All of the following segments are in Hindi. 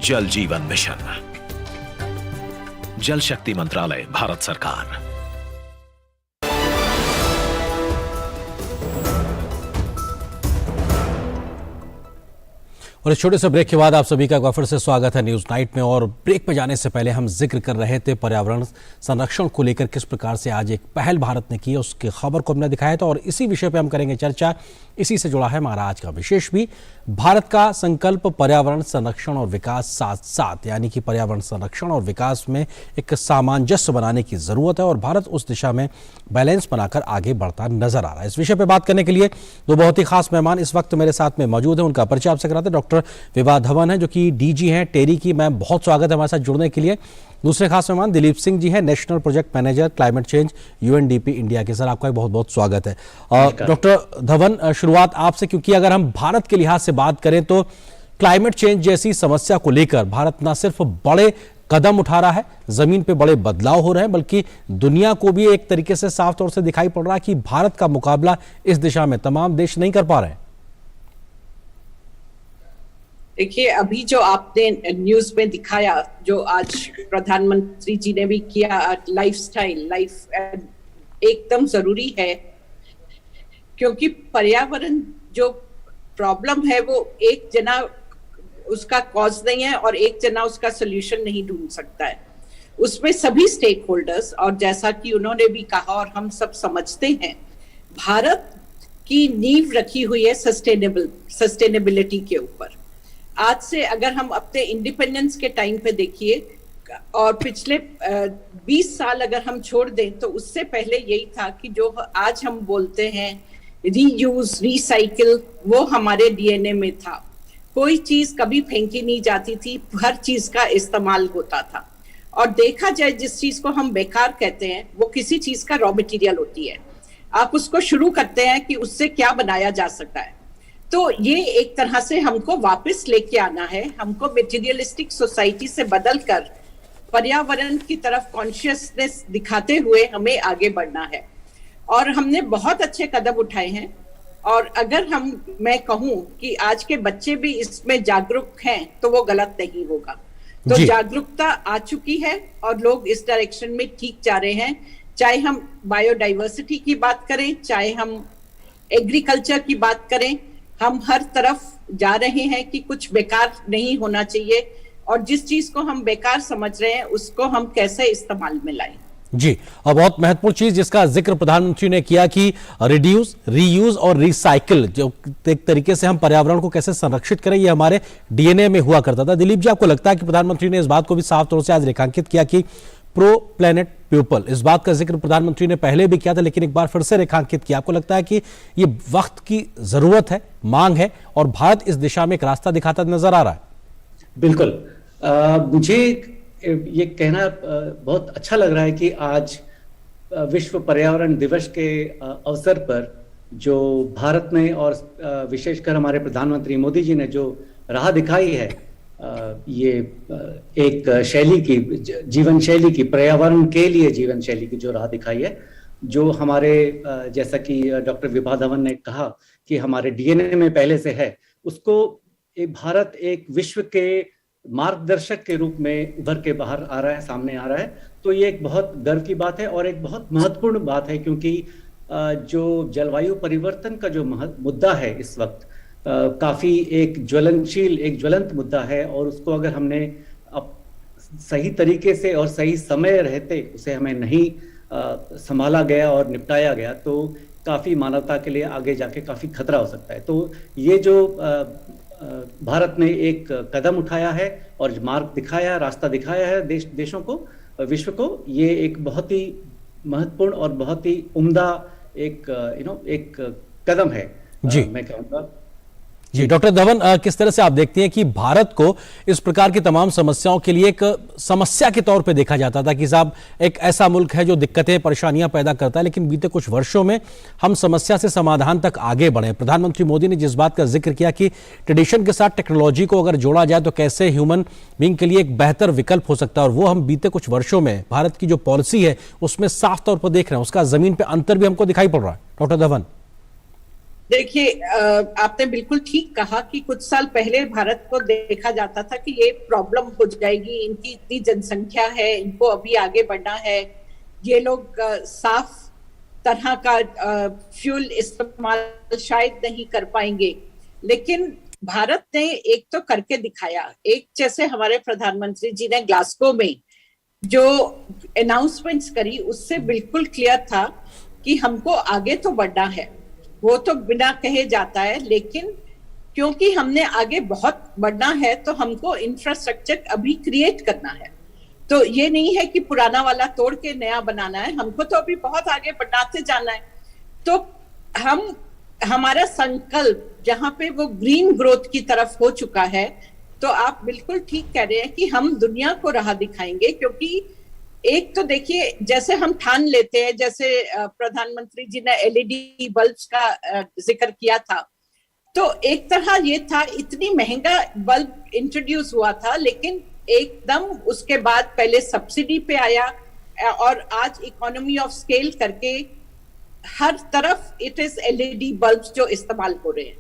जल जीवन मिशन, जल शक्ति मंत्रालय, भारत सरकार। और इस छोटे से ब्रेक के बाद आप सभी का एक बार फिर से स्वागत है न्यूज नाइट में। और ब्रेक पे जाने से पहले हम जिक्र कर रहे थे पर्यावरण संरक्षण को लेकर किस प्रकार से आज एक पहल भारत ने की, उसकी खबर को हमने दिखाया था और इसी विषय पे हम करेंगे चर्चा। इसी से जुड़ा है हमारा आज का विशेष भी। भारत का संकल्प पर्यावरण संरक्षण और विकास साथ साथ, यानी कि पर्यावरण संरक्षण और विकास में एक सामंजस्य बनाने की जरूरत है और भारत उस दिशा में बैलेंस बनाकर आगे बढ़ता नजर आ रहा है। इस विषय पे बात करने के लिए दो बहुत ही खास मेहमान इस वक्त मेरे साथ में मौजूद हैं। उनका परिचय आपसे कराते हैं। डॉक्टर विभा धवन है जो कि डीजी हैं टेरी की। मैम, बहुत स्वागत है हमारे साथ जुड़ने के लिए। दूसरे खास मेहमान दिलीप सिंह जी हैं, national project manager climate change UNDP India के। सर, आपका बहुत बहुत स्वागत है। डॉक्टर धवन, शुरुआत आपसे, क्योंकि अगर हम भारत के लिहाज से बात करें तो क्लाइमेट चेंज जैसी समस्या को लेकर भारत न सिर्फ बड़े कदम उठा रहा है, जमीन पे बड़े बदलाव हो रहे हैं, बल्कि दुनिया को भी एक तरीके से साफ तौर से दिखाई पड़ रहा है कि भारत का मुकाबला इस दिशा में तमाम देश नहीं कर पा रहे हैं। देखिए, अभी जो आपने न्यूज में दिखाया, जो आज प्रधानमंत्री जी ने भी किया, लाइफ एकदम जरूरी है, क्योंकि पर्यावरण जो प्रॉब्लम है वो एक जना उसका कॉज नहीं है और एक जना उसका सोल्यूशन नहीं ढूंढ सकता है। उसमें सभी स्टेक होल्डर्स, और जैसा कि उन्होंने भी कहा और हम सब समझते हैं, भारत की नींव रखी हुई है सस्टेनेबिलिटी के ऊपर। आज से अगर हम अपने इंडिपेंडेंस के टाइम पे देखिए और पिछले 20 साल अगर हम छोड़ दें तो उससे पहले यही था कि जो आज हम बोलते हैं रीयूज, रिसाइकिल, वो हमारे डीएनए में था। कोई चीज कभी फेंकी नहीं जाती थी, हर चीज का इस्तेमाल होता था। और देखा जाए, जिस चीज को हम बेकार कहते हैं वो किसी चीज का रॉ मटेरियल होती है। आप उसको शुरू करते हैं कि उससे क्या बनाया जा सकता है। तो ये एक तरह से हमको वापस लेके आना है। हमको मटेरियलिस्टिक सोसाइटी से बदलकर पर्यावरण की तरफ कॉन्शियसनेस दिखाते हुए हमें आगे बढ़ना है। और हमने बहुत अच्छे कदम उठाए हैं। और अगर मैं कहूं कि आज के बच्चे भी इसमें जागरूक हैं तो वो गलत नहीं होगा। तो जागरूकता आ चुकी है और लोग इस डायरेक्शन में ठीक जा रहे हैं। चाहे हम बायोडाइवर्सिटी की बात करें, चाहे हम एग्रीकल्चर की बात करें, हम हर तरफ जा रहे हैं कि कुछ बेकार नहीं होना चाहिए और जिस चीज को हम बेकार समझ रहे हैं उसको हम कैसे इस्तेमाल में लाएं। जी, और बहुत महत्वपूर्ण चीज जिसका जिक्र प्रधानमंत्री ने किया कि रिड्यूस, रीयूज और रिसाइकिल, जो एक तरीके से हम पर्यावरण को कैसे संरक्षित करें, ये हमारे डीएनए में हुआ करता था। दिलीप जी, आपको लगता है कि प्रधानमंत्री ने इस बात को भी साफ तौर से आज रेखांकित किया कि प्रो प्लेनेट पीपल, इस बात का जिक्र प्रधानमंत्री ने पहले भी किया था लेकिन एक बार फिर से रेखांकित किया। आपको लगता है कि ये वक्त की जरूरत है, मांग है और भारत इस दिशा में एक रास्ता दिखाता नजर आ रहा है? बिल्कुल। मुझे ये कहना बहुत अच्छा लग रहा है कि आज विश्व पर्यावरण दिवस के अवसर पर जो भारत ने और विशेषकर हमारे प्रधानमंत्री मोदी जी ने जो राह दिखाई है, ये एक शैली की, जीवन शैली की, पर्यावरण के लिए जीवन शैली की जो राह दिखाई है, जो हमारे जैसा कि डॉक्टर विभा धवन ने कहा कि हमारे डीएनए में पहले से है, उसको भारत एक विश्व के मार्गदर्शक के रूप में उभर के बाहर आ रहा है, सामने आ रहा है। तो ये एक बहुत गर्व की बात है और एक बहुत महत्वपूर्ण बात है, क्योंकि जो जलवायु परिवर्तन का जो मुद्दा है इस वक्त काफी एक ज्वलंत मुद्दा है और उसको अगर हमने अब सही तरीके से और सही समय रहते उसे हमें नहीं संभाला गया और निपटाया गया तो काफी मानवता के लिए आगे जाके काफी खतरा हो सकता है। तो ये जो भारत ने एक कदम उठाया है और मार्ग दिखाया, रास्ता दिखाया है देशों को, विश्व को, ये एक बहुत ही महत्वपूर्ण और बहुत ही उम्दा एक कदम है। जी, मैं कहूँगा। जी डॉक्टर धवन, किस तरह से आप देखती हैं कि भारत को इस प्रकार की तमाम समस्याओं के लिए एक समस्या के तौर पे देखा जाता था कि साहब एक ऐसा मुल्क है जो दिक्कतें, परेशानियां पैदा करता है, लेकिन बीते कुछ वर्षों में हम समस्या से समाधान तक आगे बढ़े। प्रधानमंत्री मोदी ने जिस बात का जिक्र किया कि ट्रेडिशन के साथ टेक्नोलॉजी को अगर जोड़ा जाए तो कैसे ह्यूमन बीइंग के लिए एक बेहतर विकल्प हो सकता है, और वो हम बीते कुछ वर्षों में भारत की जो पॉलिसी है उसमें साफ तौर पर देख रहे हैं, उसका जमीन पर अंतर भी हमको दिखाई पड़ रहा है। डॉक्टर धवन। देखिए, आपने बिल्कुल ठीक कहा कि कुछ साल पहले भारत को देखा जाता था कि ये प्रॉब्लम हो जाएगी, इनकी इतनी जनसंख्या है, इनको अभी आगे बढ़ना है, ये लोग साफ तरह का फ्यूल इस्तेमाल शायद नहीं कर पाएंगे। लेकिन भारत ने एक तो करके दिखाया। एक, जैसे हमारे प्रधानमंत्री जी ने ग्लासगो में जो अनाउंसमेंट्स करी, उससे बिल्कुल क्लियर था कि हमको आगे तो बढ़ना है। वो तो बिना कहे जाता है, लेकिन क्योंकि हमने आगे बहुत बढ़ना है तो हमको इंफ्रास्ट्रक्चर अभी क्रिएट करना है। तो ये नहीं है कि पुराना वाला तोड़ के नया बनाना है, हमको तो अभी बहुत आगे बढ़ाते जाना है। तो हमारा संकल्प जहां पे वो ग्रीन ग्रोथ की तरफ हो चुका है, तो आप बिल्कुल ठीक कह रहे हैं कि हम दुनिया को राह दिखाएंगे। क्योंकि एक तो देखिए, जैसे हम ठान लेते हैं, जैसे प्रधानमंत्री जी ने एलईडी बल्ब्स का जिक्र किया था, तो एक तरह ये था, इतनी महंगा बल्ब इंट्रोड्यूस हुआ था, लेकिन एकदम उसके बाद पहले सब्सिडी पे आया और आज इकोनॉमी ऑफ स्केल करके हर तरफ इट इज एलईडी बल्ब्स जो इस्तेमाल हो रहे हैं।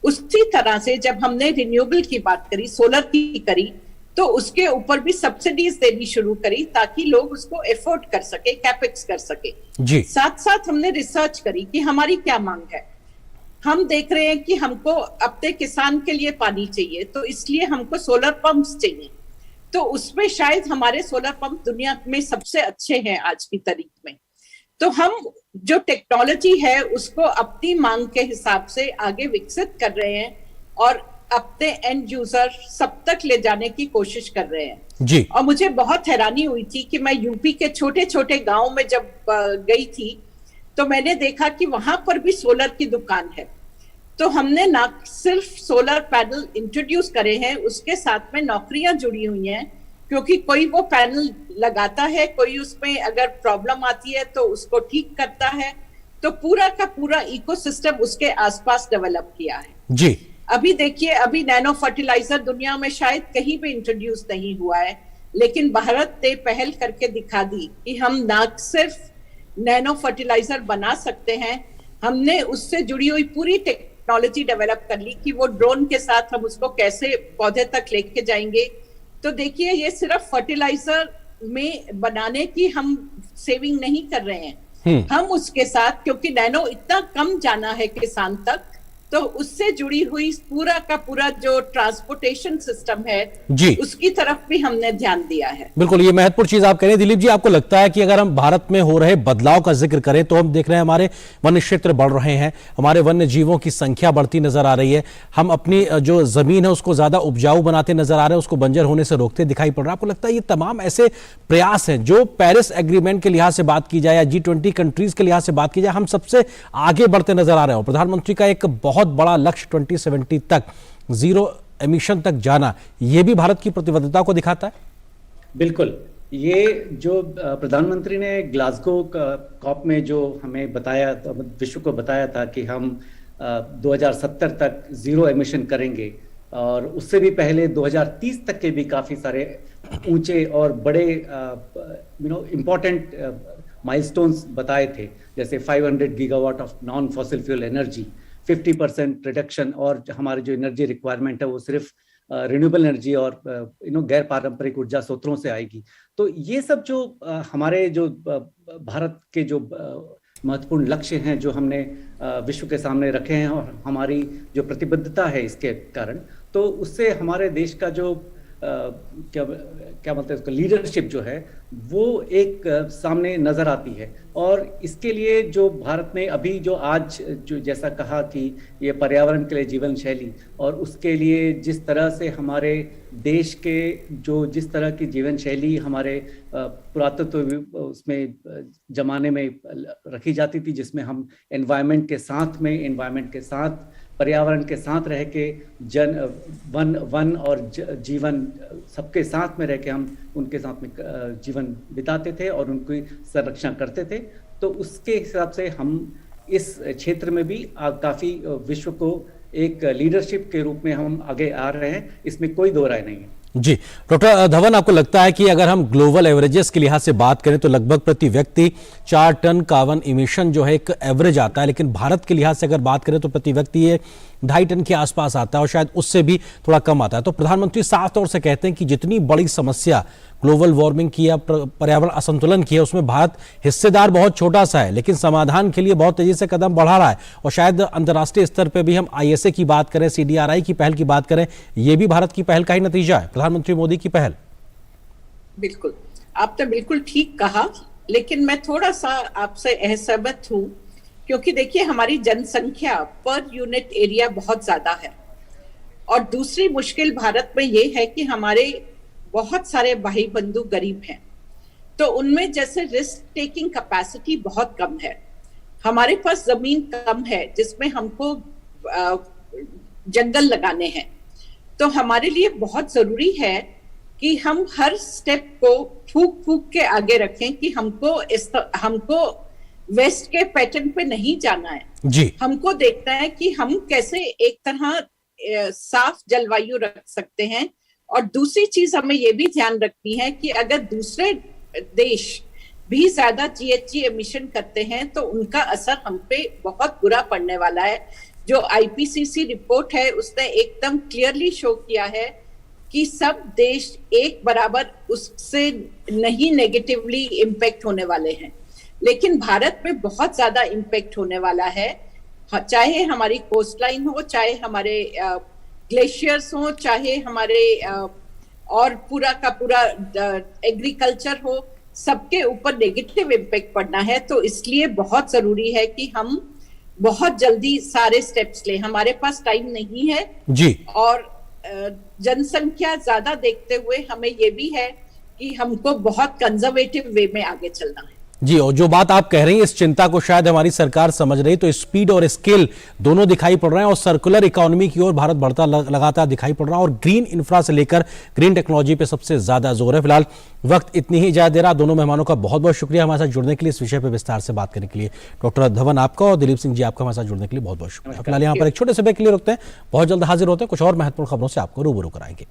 उसी तरह से जब हमने रिन्यूएबल की बात करी, सोलर की करी, तो उसके ऊपर भी सब्सिडीज देनी शुरू करी ताकि लोग उसको एफोर्ड कर सके, कैपेक्स कर सके जी। साथ साथ हमने रिसर्च करी कि हमारी क्या मांग है। हम देख रहे हैं कि हमको अपने किसान के लिए पानी चाहिए, तो इसलिए हमको सोलर पंप्स चाहिए। तो उसमें शायद हमारे सोलर पंप दुनिया में सबसे अच्छे हैं आज की तारीख में। तो हम जो टेक्नोलॉजी है उसको अपनी मांग के हिसाब से आगे विकसित कर रहे हैं और अपने एंड यूजर सब तक ले जाने की कोशिश कर रहे हैं जी। और मुझे बहुत हैरानी हुई थी कि मैं यूपी के छोटे छोटे गांव में जब गई थी, तो मैंने देखा कि वहां पर भी सोलर की दुकान है। तो हमने ना सिर्फ सोलर पैनल इंट्रोड्यूस करे हैं, उसके साथ में नौकरियां जुड़ी हुई हैं, क्योंकि कोई वो पैनल लगाता है, कोई उसमें अगर प्रॉब्लम आती है तो उसको ठीक करता है। तो पूरा का पूरा इकोसिस्टम उसके आसपास डेवलप किया है जी। अभी देखिए, अभी नैनो फर्टिलाइजर दुनिया में शायद कहीं भी इंट्रोड्यूस नहीं हुआ है, लेकिन भारत ने पहल करके दिखा दी कि हम ना सिर्फ नैनो फर्टिलाइजर बना सकते हैं, हमने उससे जुड़ी हुई पूरी टेक्नोलॉजी डेवलप कर ली कि वो ड्रोन के साथ हम उसको कैसे पौधे तक लेके जाएंगे। तो देखिए, ये सिर्फ फर्टिलाइजर में बनाने की हम सेविंग नहीं कर रहे हैं, हम उसके साथ, क्योंकि नैनो इतना कम जाना है किसान तक, तो उससे जुड़ी हुई पूरा का पूरा जो ट्रांसपोर्टेशन सिस्टम है जी, उसकी तरफ भी हमने ध्यान दिया है। बिल्कुल, ये महत्वपूर्ण चीज आप कह रहे हैं। दिलीप जी, आपको लगता है कि अगर हम भारत में हो रहे बदलाव का जिक्र करें, तो हम देख रहे हैं हमारे वन्य क्षेत्र बढ़ रहे हैं, हमारे वन्य जीवों की संख्या बढ़ती नजर आ रही है, हम अपनी जो जमीन है उसको ज्यादा उपजाऊ बनाते नजर आ रहे हैं, उसको बंजर होने से रोकते दिखाई पड़ रहा है। आपको लगता है ये तमाम ऐसे प्रयास हैं जो पेरिस एग्रीमेंट के लिहाज से बात की जाए या G20 कंट्रीज के लिहाज से बात की जाए, हम सबसे आगे बढ़ते नजर आ रहे हैं? प्रधानमंत्री का एक बहुत बड़ा लक्ष्य 2070 तक जीरो एमिशन तक जाना, यह भी भारत की प्रतिबद्धता को दिखाता है। बिल्कुल, ये जो प्रधानमंत्री ने ग्लासगो कॉप में जो हमें बताया, विश्व को बताया था कि हम 2070 तक जीरो एमिशन करेंगे, और उससे भी पहले 2030 तक के भी काफी सारे ऊंचे और बड़े इंपॉर्टेंट माइलस्टोन्स बताए थे, जैसे 500 gigawatt of non fossil fuel energy, 50% reduction, और हमारी जो एनर्जी रिक्वायरमेंट है वो सिर्फ रिन्यूएबल एनर्जी और गैर पारंपरिक ऊर्जा स्रोतों से आएगी। तो ये सब जो हमारे जो भारत के जो महत्वपूर्ण लक्ष्य हैं जो हमने विश्व के सामने रखे हैं, और हमारी जो प्रतिबद्धता है इसके कारण, तो उससे हमारे देश का जो क्या बोलते हैं उसका लीडरशिप जो है वो एक सामने नजर आती है। और इसके लिए जो भारत ने अभी जो आज जो जैसा कहा कि ये पर्यावरण के लिए जीवन शैली, और उसके लिए जिस तरह से हमारे देश के जो जिस तरह की जीवन शैली हमारे पुरातत्व उसमें जमाने में रखी जाती थी, जिसमें हम एनवायरनमेंट के साथ पर्यावरण के साथ रह के वन और जीवन सबके साथ में रह के हम उनके साथ में जीवन बिताते थे और उनकी संरक्षण करते थे। तो उसके हिसाब से हम इस क्षेत्र में भी काफी विश्व को एक लीडरशिप के रूप में हम आगे आ रहे हैं, इसमें कोई दो राय नहीं है जी डॉक्टर धवन, आपको लगता है कि अगर हम ग्लोबल एवरेजेस के लिहाज से बात करें तो लगभग प्रति व्यक्ति 4 टन कार्बन इमिशन जो है एक एवरेज आता है, लेकिन भारत के लिहाज से अगर बात करें तो प्रति व्यक्ति ये 2.5 टन के आसपास आता है और शायद उससे भी थोड़ा कम आता है। तो प्रधानमंत्री साफ तौर से कहते हैं कि जितनी बड़ी समस्या ग्लोबल वार्मिंग की या पर्यावरण असंतुलन की है उसमें भारत हिस्सेदार बहुत छोटा सा है, लेकिन समाधान के लिए बहुत तेजी से कदम बढ़ा रहा है। और शायद अंतर्राष्ट्रीय स्तर पर भी हम ISA की बात करें, CDRI की पहल की बात करें, ये भी भारत की पहल का ही नतीजा है, प्रधानमंत्री मोदी की पहल। बिल्कुल, आपने बिल्कुल ठीक कहा, लेकिन मैं थोड़ा सा आपसे असहमत हूं, क्योंकि देखिए हमारी जनसंख्या पर यूनिट एरिया बहुत ज्यादा है और दूसरी मुश्किल भारत में ये है कि हमारे बहुत सारे भाई बंधु गरीब हैं, तो उनमें जैसे रिस्क टेकिंग कैपेसिटी बहुत कम है। हमारे पास जमीन कम है जिसमें हमको जंगल लगाने हैं, तो हमारे लिए बहुत जरूरी है कि हम हर स्टेप को फूक फूक के आगे रखें कि हमको वेस्ट के पैटर्न पे नहीं जाना है जी। हमको देखना है कि हम कैसे एक तरह साफ जलवायु रख सकते हैं। और दूसरी चीज हमें ये भी ध्यान रखनी है कि अगर दूसरे देश भी ज्यादा GHG एमिशन करते हैं तो उनका असर हम पे बहुत बुरा पड़ने वाला है। जो IPCC रिपोर्ट है उसने एकदम क्लियरली शो किया है कि सब देश एक बराबर उससे नहीं नेगेटिवली इम्पैक्ट होने वाले हैं, लेकिन भारत में बहुत ज्यादा इम्पैक्ट होने वाला है, चाहे हमारी कोस्ट लाइन हो, चाहे हमारे ग्लेशियर्स हो, चाहे हमारे और पूरा का पूरा एग्रीकल्चर हो, सबके ऊपर नेगेटिव इम्पैक्ट पड़ना है। तो इसलिए बहुत जरूरी है कि हम बहुत जल्दी सारे स्टेप्स लें। हमारे पास टाइम नहीं है जी, और जनसंख्या ज्यादा देखते हुए हमें ये भी है कि हमको बहुत कंजर्वेटिव वे में आगे चलना है। जी, और जो बात आप कह रही हैं इस चिंता को शायद हमारी सरकार समझ रही, तो स्पीड और स्केल दोनों दिखाई पड़ रहे हैं और सर्कुलर इकोनॉमी की ओर भारत बढ़ता लगातार दिखाई पड़ रहा है और ग्रीन इंफ्रा से लेकर ग्रीन टेक्नोलॉजी पे सबसे ज्यादा जोर है। फिलहाल वक्त इतनी ही इजाजत दे रहा। दोनों मेहमानों का बहुत बहुत शुक्रिया हमारे साथ जुड़ने के लिए, इस विषय पर विस्तार से बात करने के लिए। डॉक्टर धवन आपका और दिलीप सिंह जी आपका हमारे साथ जुड़ने के लिए बहुत बहुत शुक्रिया। फिलहाल यहाँ पर एक छोटे से ब्रेक के लिए रुकते हैं, बहुत जल्द हाजिर होते हैं, कुछ और महत्वपूर्ण खबरों से आपको रूबरू कराएंगे।